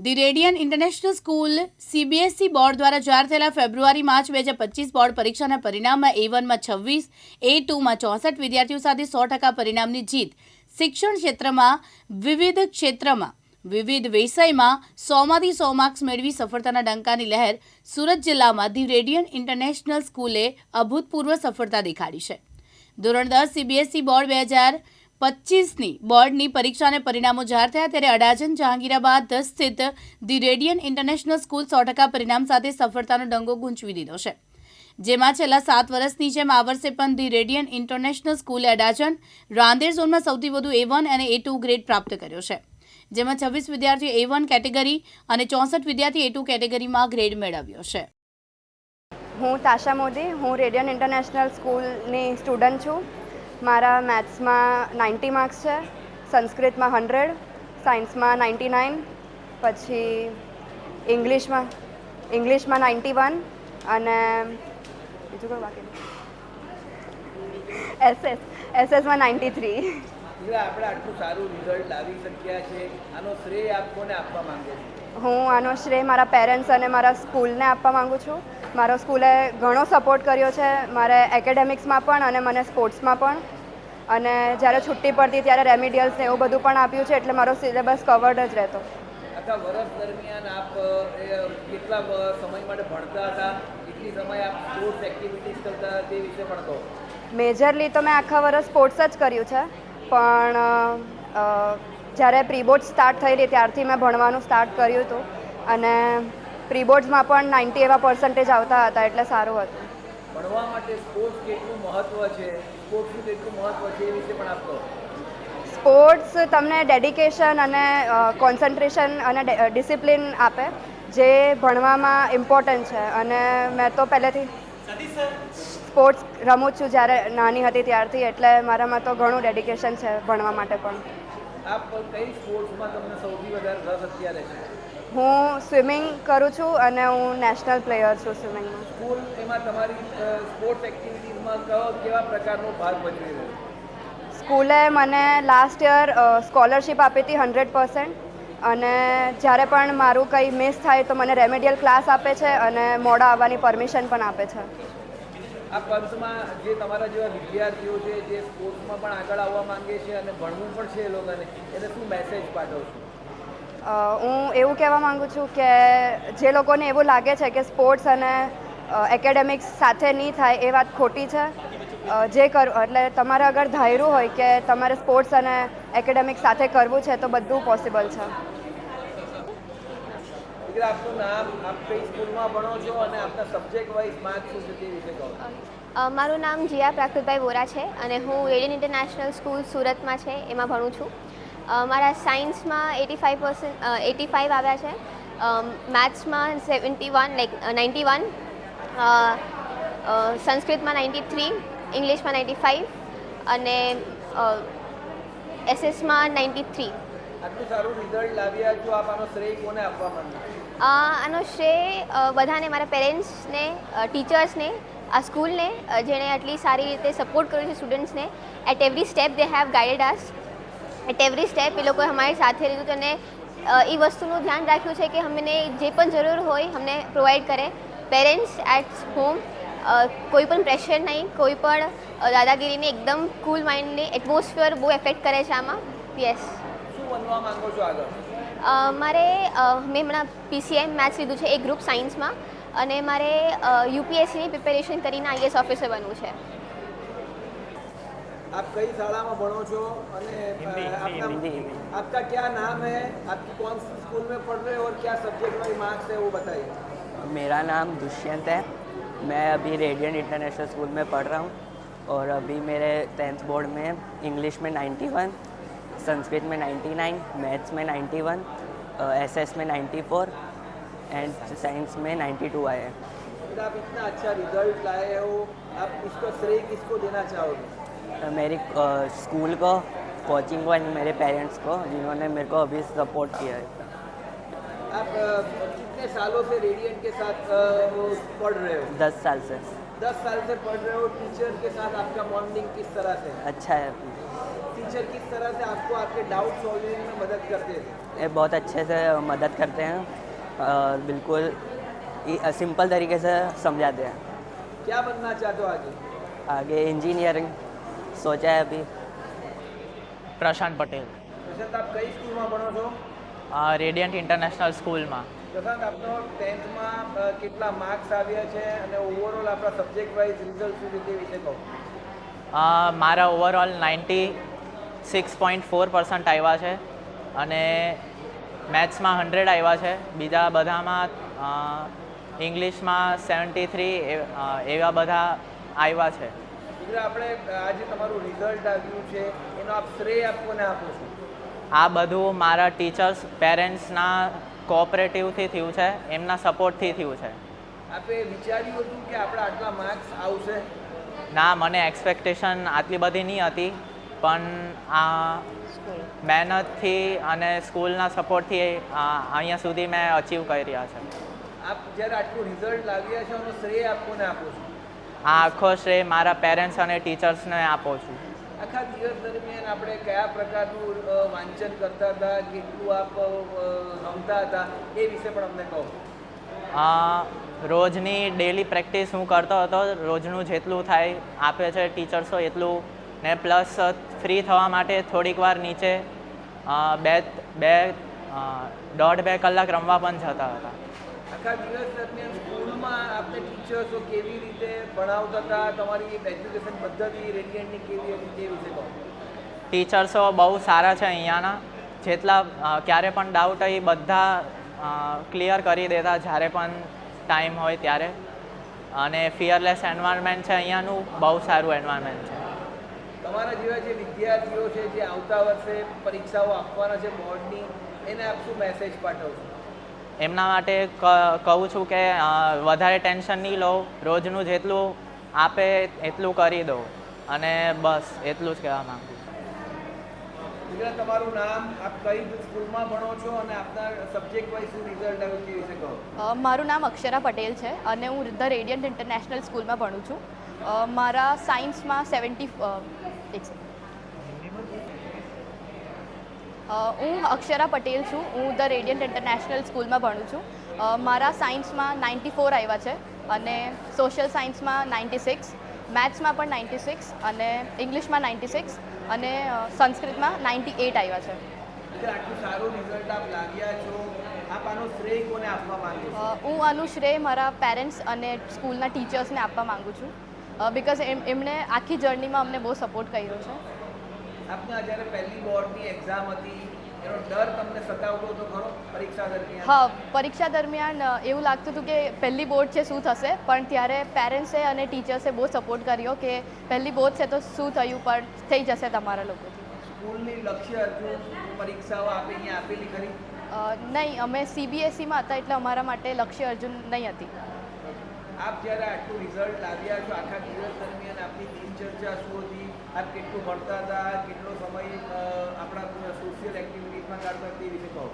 The radian international school CBSE board દ્વારા જાહેર થયેલા ફેબ્રુઆરી-માર્ચ 2025 બોર્ડ પરીક્ષાના પરિણામમાં A1માં 26, A2માં 64 વિદ્યાર્થીઓ સાથે 100% પરિણામની જીત. શિક્ષણ ક્ષેત્રમાં વિવિધ વિષયમાં 100માંથી 100 માર્ક્સ મેળવી સફળતાના ડંકાની લહેર. સુરત જિલ્લામાં ધી રેડિયન ઇન્ટરનેશનલ સ્કૂલે અભૂતપૂર્વ સફળતા દેખાડી છે. ધોરણ 10 CBSE બોર્ડ 2025ની બોર્ડની પરીક્ષાને પરિણામો જાહેર થયા ત્યારે અડાજણ જહાંગીરાબાદ સ્થિત ધી રેડિયન ઇન્ટરનેશનલ સ્કૂલ 100% પરિણામ સાથે સફળતાનો ડંકો ગુંજવી દીધો છે. જેમાં છેલ્લા 7 વર્ષની જેમ આ વર્ષે પણ ધી રેડિયન ઇન્ટરનેશનલ સ્કૂલે અડાજણ રાંદેર ઝોનમાં સૌથી વધુ A1 અને A2 ગ્રેડ પ્રાપ્ત કર્યો છે. જેમાં 26 વિદ્યાર્થીઓ A1 કેટેગરી અને 64 વિદ્યાર્થી A2 કેટેગરીમાં ગ્રેડ મેળવ્યો છે. હું તાશા મોદી, હું રેડિયન ઇન્ટરનેશનલ સ્કૂલની સ્ટુડન્ટ છું. મારા મેથ્સમાં 90 માર્ક્સ છે, સંસ્કૃતમાં 100, સાયન્સમાં 99, પછી ઇંગ્લિશમાં 91 અને બીજું કોઈ બાકી એસએસમાં 93. આપણે આટલું સારું રિઝલ્ટ લાવી શક્યા છે, આનો શ્રેય આપ કોને આપવા માંગો છો? હું આનો શ્રેય મારા પેરેન્ટ્સ અને મારા સ્કૂલને આપવા માગું છું. મારો સ્કૂલે ઘણો સપોર્ટ કર્યો છે, મારે એકેડેમિક્સમાં પણ અને મને સ્પોર્ટ્સમાં પણ. અને જ્યારે છુટ્ટી પડતી ત્યારે રેમિડિયલ્સ ને એવું બધું પણ આપ્યું છે, એટલે મારો સિલેબસ કવર્ડ જ રહેતો. આખા વર્ષ દરમિયાન આપ કેટલા સમય માટે ભણતા હતા, કેટલી સમય આપ સ્પોર્ટ્સ એક્ટિવિટીઝ કરતા હતા તે વિશે પણ કહો. મેજરલી તો મેં આખા વર્ષ સ્પોર્ટ્સ જ કર્યું છે, પણ જ્યારે પ્રી બોર્ડ સ્ટાર્ટ થયેલી ત્યારથી મેં ભણવાનું સ્ટાર્ટ કર્યું હતું અને પ્રી બોર્ડ્સમાં પણ 90 એવા પર્સન્ટેજ આવતા હતા, એટલે સારું હતું. ભણવા માટે સ્પોર્ટ્સ કેટલું મહત્ત્વ છે, સ્પોર્ટ્સનું કેટલું મહત્ત્વ છે એ વિશે પણ આપ કહો. સ્પોર્ટ્સ તમને ડેડિકેશન અને કોન્સન્ટ્રેશન અને ડિસિપ્લિન આપે, જે ભણવામાં ઇમ્પોર્ટન્ટ છે. અને મેં તો પહેલેથી સ્પોર્ટ્સ રમું જ છું જ્યારે નાની હતી ત્યારથી, એટલે મારામાં તો ઘણું ડેડિકેશન છે ભણવા માટે પણ. આપ કઈ સ્પોર્ટ્સમાં તમને સૌથી વધારે રસ અત્યારે છે? હું સ્વિમિંગ કરું છું અને હું નેશનલ પ્લેયર છું સ્વિમિંગમાં. સ્કૂલ એમાં તમારી સ્પોર્ટ્સ એક્ટિવિટીઝમાં કેવા પ્રકારનો ભાગ ભજવી રહ્યો? સ્કૂલે મને લાસ્ટ યર સ્કોલરશિપ આપી હતી 100%. અને જ્યારે પણ મારું કંઈ મિસ થાય તો મને રેમેડિયલ ક્લાસ આપે છે અને મોડા આવવાની પરમિશન પણ આપે છે. આ પંથમાં જે તમારા જેવા વિદ્યાર્થીઓ છે જે સ્પોર્ટ્સમાં પણ આગળ આવવા માંગે છે અને ભણવું પણ છે એ લોકોને, એને શું મેસેજ પાઠવો છો? હું એવું કહેવા માગું છું કે જે લોકોને એવું લાગે છે કે સ્પોર્ટ્સ અને એકેડેમિક્સ સાથે નહીં થાય, એ વાત ખોટી છે. જે કરવું એટલે તમારે અગર ધાર્યું હોય કે તમારે સ્પોર્ટ્સ અને એકેડેમિક્સ સાથે કરવું છે તો બધું પોસિબલ છે. આપનું નામ, આપ કઈ સ્કૂલમાં ભણો છો અને આપના સબ્જેક્ટ વાઇઝ માર્ક્સ શું છે તે વિશે કહો. મારું નામ જીયા પ્રાકૃતભાઈ વોરા છે અને હું રેડિયન ઇન્ટરનેશનલ સ્કૂલ સુરતમાં છે એમાં ભણું છું. મારા સાયન્સમાં 85 આવ્યા છે, મેથ્સમાં 91, સંસ્કૃતમાં 93, ઇંગ્લિશમાં 95 અને એસએસમાં 93. આટલું સારું રિઝલ્ટ લાવ્યા છો, આપ આનો શ્રેય કોને આપવા માંગો? આનો શ્રેય બધાને, મારા પેરેન્ટ્સને, ટીચર્સને, આ સ્કૂલને, જેણે આટલી સારી રીતે સપોર્ટ કર્યો છે સ્ટુડન્ટ્સને. At every step they have guided us. At every step એ લોકોએ અમારી સાથે લીધું હતું અને એ વસ્તુનું ધ્યાન રાખ્યું છે કે અમને જે પણ જરૂર હોય અમને પ્રોવાઈડ કરે. પેરેન્ટ્સ એટ હોમ, કોઈ પણ પ્રેશર નહીં, કોઈ પણ દાદાગીરીને, એકદમ કૂલ માઇન્ડની એટમોસ્ફિયર બહુ એફેક્ટ કરે છે આમાં. યસ. શું બનવા માંગો છો આગળ? મેં હમણાં PCI મેથ્સ લીધું છે, એક ગ્રુપ સાયન્સમાં, અને મારે UPSCની પ્રિપેરેશન કરીને IAS ઓફિસર બનવું છે. आप कई शाला में भणो छो અને आपका क्या नाम है, आपकी कौन सी स्कूल में पढ़ रहे हो और क्या सब्जेक्ट वाइज मार्क्स है वो बताइए. मेरा नाम दुष्यंत है, मैं अभी रेडियन इंटरनेशनल स्कूल में पढ़ रहा हूँ और अभी मेरे 10th बोर्ड में इंग्लिश में 91, संस्कृत में 99, मैथ्स में 91, SS में 94 एंड साइंस में 92 आए हैं. आप इतना अच्छा रिजल्ट लाए हो, आप इसको श्रेय किसको देना चाहोगे? मेरी स्कूल को, कोचिंग को एंड मेरे पेरेंट्स को, जिन्होंने मेरे को अभी सपोर्ट किया है. आप कितने सालों से रेडियन के साथ पढ़ रहे हो? 10 साल से. 10 साल से पढ़ रहे हो. टीचर के साथ आपका बॉन्डिंग किस तरह से? अच्छा है. टीचर किस तरह से आपको आपके डाउट सॉल्विंग में मदद करते थे? ये बहुत अच्छे से मदद करते हैं, बिल्कुल सिंपल तरीके से समझाते हैं। क्या बनना चाहते हो आगे? आगे इंजीनियरिंग सोचा है अभी। પ્રશાંત પટેલ, પ્રશાંત, આપ કઈ સ્કૂલમાં ભણો છો? રેડિયન્ટ ઇન્ટરનેશનલ સ્કૂલમાં પ્રશાંત, આપનો 10th માં કેટલા માર્ક્સ આવ્યા છે અને ઓવરઓલ આપણા સબ્જેક્ટ વાઇઝ રિઝલ્ટ શું છે તે વિશે કહો. મારા ઓવરઓલ 96.4% આવ્યા છે અને મેથ્સમાં 100 આવ્યા છે. બીજા બધામાં ઇંગ્લિશમાં 73 એવા બધા આવ્યા છે. એટલે આપણે આજે તમારું રિઝલ્ટ આવ્યું છે એનો આપ શ્રેય આપ કોને આપો છો? આ બધું મારા ટીચર્સ પેરેન્ટ્સના કોઓપરેટિવથી થયું છે, એમના સપોર્ટથી થયું છે. આપે વિચાર્યું હતું કે આપણા આટલા માર્ક્સ આવશે? ના, મને એક્સપેક્ટેશન આટલી બધી નહીં હતી, પણ આ મહેનતથી અને સ્કૂલના સપોર્ટથી અહીંયા સુધી મેં અચીવ કરી રહ્યા છે. આપ જ્યારે આટલું રિઝલ્ટ લાવ્યા છે એનો શ્રેય આપ કોને આપો છો? આ આખો શ્રેય મારા પેરેન્ટ્સ અને ટીચર્સને આપું છું. આખા દિવસ દરમિયાન આપણે કયા પ્રકારનું વાંચન કરતા હતા, કેટલું આપ રમતા હતા એ વિશે પણ અમને કહો. રોજની ડેલી પ્રેક્ટિસ હું કરતો હતો. રોજનું જેટલું થાય આપે છે ટીચર્સો એટલું, ને પ્લસ ફ્રી થવા માટે થોડીક વાર નીચે 1.5-2 કલાક રમવા પણ જતા હતા. આખા દિવસ દરમિયાન સ્કૂલમાં આપણે ટીચર્સો કેવી રીતે ભણાવતા હતા, તમારી એજ્યુકેશન પદ્ધતિ રેડિયન્ટની કેવી હતી તે વિશે કહો. ટીચર્સો બહુ સારા છે અહીંયાના. જેટલા ક્યારે પણ ડાઉટ હોય બધા ક્લિયર કરી દેતા જ્યારે પણ ટાઈમ હોય ત્યારે. અને ફિયરલેસ એન્વાયરમેન્ટ છે અહીંયાનું, બહુ સારું એન્વાયરમેન્ટ છે. તમારા જેવા જે વિદ્યાર્થીઓ છે જે આવતા વર્ષે પરીક્ષાઓ આપવાના છે બોર્ડની, એને આપ શું મેસેજ પાઠવશો? એમના માટે કહું છું કે વધારે ટેન્શન નહીં લો, રોજનું જેટલું આપે એટલું કરી દો, અને બસ એટલું જ કહેવા માગું છું. દીકરા, તમારું નામ, આપ કઈ સ્કૂલમાં ભણો છો અને આપના સબ્જેક્ટ વાઇઝ શું રિઝલ્ટ આવ્યું તે વિશે કહો. મારું નામ અક્ષરા પટેલ છે અને હું ધ રેડિયન્ટ ઇન્ટરનેશનલ સ્કૂલમાં ભણું છું. મારા સાયન્સમાં 70 હું અક્ષરા પટેલ છું. હું ધ રેડિયન્ટ ઇન્ટરનેશનલ સ્કૂલમાં ભણું છું. મારા સાયન્સમાં 94 આવ્યા છે અને સોશિયલ સાયન્સમાં 96, મેથ્સમાં પણ 96 અને ઇંગ્લિશમાં 96 અને સંસ્કૃતમાં 98 આવ્યા છે. આટલું સારું રિઝલ્ટ આપ લાવ્યા છો, આપ આનો શ્રેય કોને આપવા માંગો છો? હું આનું શ્રેય મારા પેરેન્ટ્સ અને સ્કૂલના ટીચર્સને આપવા માગું છું, બિકોઝ એમણે આખી જર્નીમાં અમને બહુ સપોર્ટ કર્યો છે. આપને જ્યારે પહેલી બોર્ડની એક્ઝામ હતી એનો ડર તમને સતાવતો હતો ખરો પરીક્ષા દરમિયાન? હા, પરીક્ષા દરમિયાન એવું લાગતું હતું કે પહેલી બોર્ડ છે શું થશે, પણ ત્યારે પેરેન્ટ્સે અને ટીચર્સે બહુ સપોર્ટ કર્યો કે પહેલી બોર્ડ છે તો શું થયું, પણ થઈ જશે તમારા લોકોથી. સ્કૂલની લક્ષ્ય અર્જુન પરીક્ષાઓ આપે અહીંયા આપેલી ખરી? નહીં, અમે CBSEમાં હતા એટલે અમારા માટે લક્ષ્ય અર્જુન નહીં હતી. આપ જ્યારે આટલું રિઝલ્ટ લાવ્યા છો, આખા દિવસ દરમિયાન આપની દિનચર્યા શું હતી, આપ કેટલું ભણતા હતા, કેટલો સમય આપણા સોશિયલ એક્ટિવિટીઝમાં કાઢતા તે વિશે કહો.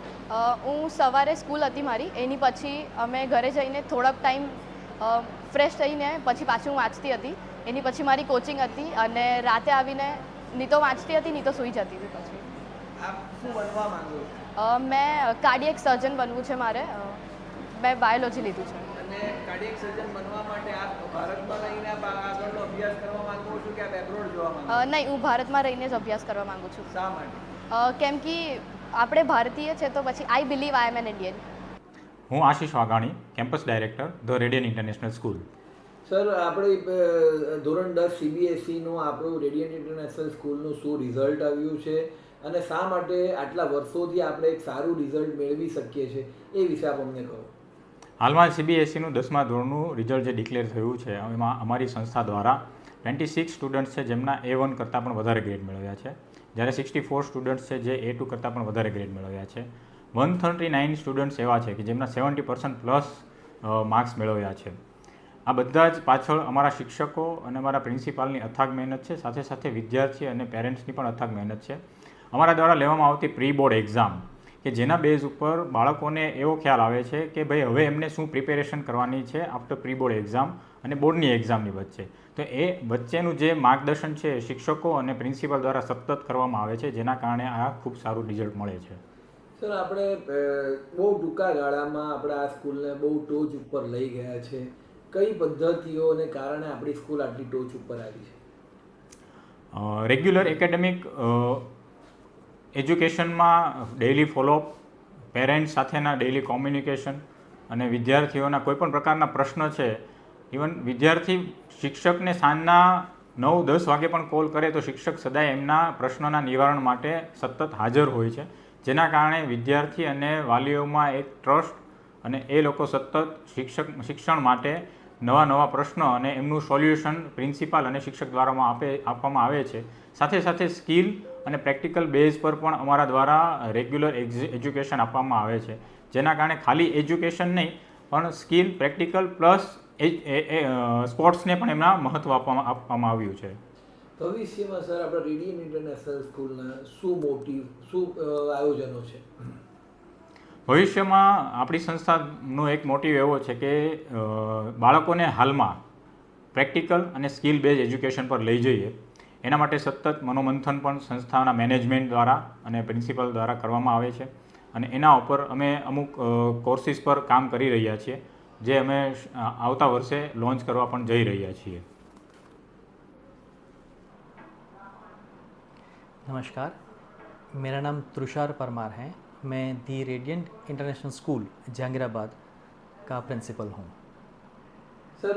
હું સવારે સ્કૂલ હતી મારી, એની પછી અમે ઘરે જઈને થોડોક ટાઈમ ફ્રેશ થઈને પછી પાછું હું વાંચતી હતી. એની પછી મારી કોચિંગ હતી અને રાતે આવીને નહીં તો વાંચતી હતી, નહીં તો સૂઈ જતી હતી. પછી આપ શું બનવા માંગો છો? મેં કાર્ડિયક સર્જન બનવું છે મારે. મેં બાયોલોજી લીધું છે. અને કાર્ડિયક સર્જન બનવા માટે આપ ભારતમાં રહીને આગળનો અભ્યાસ કરવા માંગો છો કે આપ એબ્રોડ જવા માંગો છો? નહીં, હું ભારતમાં રહીને જ અભ્યાસ કરવા માંગુ છું. શા માટે? કેમ કે આપણે ભારતીય છે તો પછી I believe I am an Indian. હું Ashish Vaghani, campus director, the Radiant International School. Sir, આપણે ધોરણ 10 CBSEનું આપણું રેડિયન્ટ ઇન્ટરનેશનલ સ્કૂલનું શું રિઝલ્ટ આવ્યું છે અને શા માટે આટલા વર્ષોથી આપણે એક સારું રિઝલ્ટ મેળવી શકીએ છીએ એ વિશે આપ અમને કહો. હાલમાં CBSEનું 10મા ધોરણનું રિઝલ્ટ જે ડિક્લેર થયું છે એમાં અમારી સંસ્થા દ્વારા 26 સ્ટુડન્ટ્સ છે જેમના A1 કરતાં પણ વધારે ગ્રેડ મેળવ્યા છે, જ્યારે 64 સ્ટુડન્ટ્સ છે જે A2 કરતાં પણ વધારે ગ્રેડ મેળવ્યા છે. 139 સ્ટુડન્ટ્સ એવા છે કે જેમના 70% પ્લસ માર્ક્સ મેળવ્યા છે. આ બધા જ પાછળ અમારા શિક્ષકો અને અમારા પ્રિન્સિપાલની અથાગ મહેનત છે, સાથે સાથે વિદ્યાર્થી અને પેરેન્ટ્સની પણ અથાગ મહેનત છે. અમારા દ્વારા લેવામાં આવતી પ્રી બોર્ડ એક્ઝામ કે જેના બેઝ ઉપર બાળકોને એવો ખ્યાલ આવે છે કે ભાઈ હવે એમને શું પ્રિપેરેશન કરવાની છે આફ્ટર પ્રી બોર્ડ એક્ઝામ અને બોર્ડની એક્ઝામની વચ્ચે. તો એ વચ્ચેનું જે માર્ગદર્શન છે શિક્ષકો અને પ્રિન્સિપાલ દ્વારા સતત કરવામાં આવે છે, જેના કારણે આ ખૂબ સારું રિઝલ્ટ મળે છે. સર, આપણે બહુ ટૂંકા ગાળામાં આપણે આ સ્કૂલને બહુ ટોચ ઉપર લઈ ગયા છે. કઈ પદ્ધતિઓને કારણે આપણી સ્કૂલ આટલી ટોચ ઉપર આવી છે? રેગ્યુલર એકેડેમિક એજ્યુકેશનમાં ડેઇલી ફોલોઅપ, પેરેન્ટ્સ સાથેના ડેઇલી કોમ્યુનિકેશન અને વિદ્યાર્થીઓના કોઈપણ પ્રકારના પ્રશ્ન છે, ઇવન વિદ્યાર્થી શિક્ષકને સાંજના 9-10 વાગે પણ કોલ કરે તો શિક્ષક સદાય એમના પ્રશ્નોના નિવારણ માટે સતત હાજર હોય છે, જેના કારણે વિદ્યાર્થી અને વાલીઓમાં એક ટ્રસ્ટ અને એ લોકો સતત શિક્ષણ માટે નવા પ્રશ્નો અને એમનું સોલ્યુશન પ્રિન્સિપાલ અને શિક્ષક દ્વારા આપવામાં આવે છે. સાથે સાથે સ્કિલ અને પ્રેક્ટિકલ બેઝ પર પણ અમારા દ્વારા રેગ્યુલર એજ્યુકેશન આપવામાં આવે છે, જેના કારણે ખાલી એજ્યુકેશન નહીં પણ સ્કિલ, પ્રેક્ટિકલ પ્લસ સ્પોર્ટ્સને પણ એમના મહત્ત્વ આપવામાં આવ્યું છે. ભવિષ્યમાં સર આપણે રેડિયન્ટ ઇન્ટરનેશનલ સ્કૂલના શું આયોજનો છે? ભવિષ્યમાં આપણી સંસ્થાનો એક મોટિવ એવો છે કે બાળકોને હાલમાં પ્રેક્ટિકલ અને સ્કિલ બેઝ એજ્યુકેશન પર લઈ જઈએ. એના માટે સતત મનોમંથન પણ સંસ્થાના મેનેજમેન્ટ દ્વારા અને પ્રિન્સિપલ દ્વારા કરવામાં આવે છે અને એના ઉપર અમે અમુક કોર્સિસ પર કામ કરી રહ્યા છીએ, જે અમે આવતા વર્ષે લોન્ચ કરવા પણ જઈ રહ્યા છીએ. नमस्कार, मेरा नाम तुषार परमार है. मैं दी रेडियंट इंटरनेशनल स्कूल जहांगीराबाद का प्रिंसिपल हूँ. સર,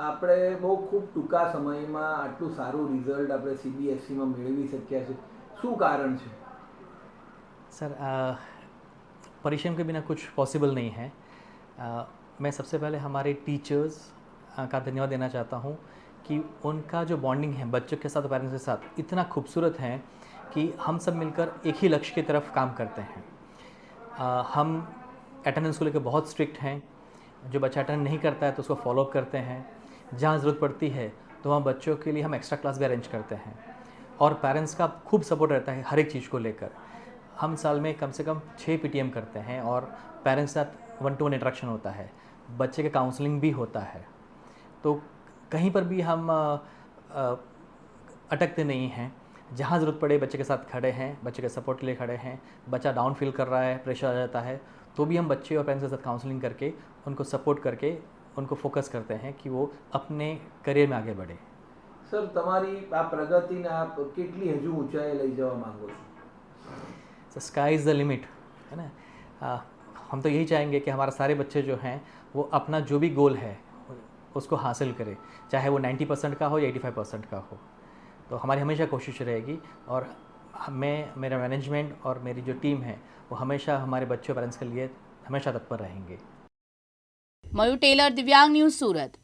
આપણે બહુ ખૂબ ટૂંકા સમયમાં આટલું સારું રિઝલ્ટ આપણે CBSEમાં મેળવી શક્યા છે. શું કારણ છે? सर, परिश्रम के बिना कुछ पॉसिबल नहीं है. मैं सबसे पहले हमारे टीचर्स का धन्यवाद देना चाहता हूँ कि उनका जो बॉन्डिंग है बच्चों के साथ और पेरेंट्स के साथ इतना खूबसूरत है कि हम सब मिलकर एक ही लक्ष्य की तरफ काम करते हैं. हम अटेंडेंस को लेकर बहुत स्ट्रिक्ट हैं. जो बच्चा अटेंड नहीं करता है तो उसको फॉलोअप करते हैं. जहाँ ज़रूरत पड़ती है तो वहाँ बच्चों के लिए हम एक्स्ट्रा क्लास भी अरेंज करते हैं और पेरेंट्स का खूब सपोर्ट रहता है हर एक चीज़ को लेकर. हम साल में कम से कम 6 PTM करते हैं और पेरेंट्स के साथ 1-to-1 इंटरेक्शन होता है. बच्चे का काउंसलिंग भी होता है. तो कहीं पर भी हम अटकते नहीं हैं. जहाँ ज़रूरत पड़े बच्चे के साथ खड़े हैं, बच्चे के सपोर्ट के लिए खड़े हैं. बच्चा डाउन फील कर रहा है, प्रेशर आ जाता है, तो भी हम बच्चे और पेरेंट्स के साथ काउंसलिंग करके उनको सपोर्ट करके उनको फोकस करते हैं कि वो अपने करियर में आगे बढ़े. સર, તમારી આ પ્રગતિને આપ કેટલી હજુ ઊંચાઈએ લઈ જવા માંગો છો? So sky is the limit, है ना. हम तो यही चाहेंगे कि हमारे सारे बच्चे जो हैं वो अपना जो भी गोल है उसको हासिल करें, चाहे वो 90% का हो या 85% का हो. तो हमारी हमेशा कोशिश रहेगी और मैं, मेरा मैनेजमेंट और मेरी जो टीम है वो हमेशा हमारे बच्चों पेरेंट्स के लिए हमेशा तत्पर रहेंगे. मयूर टेलर, दिव्यांग न्यूज़, सूरत.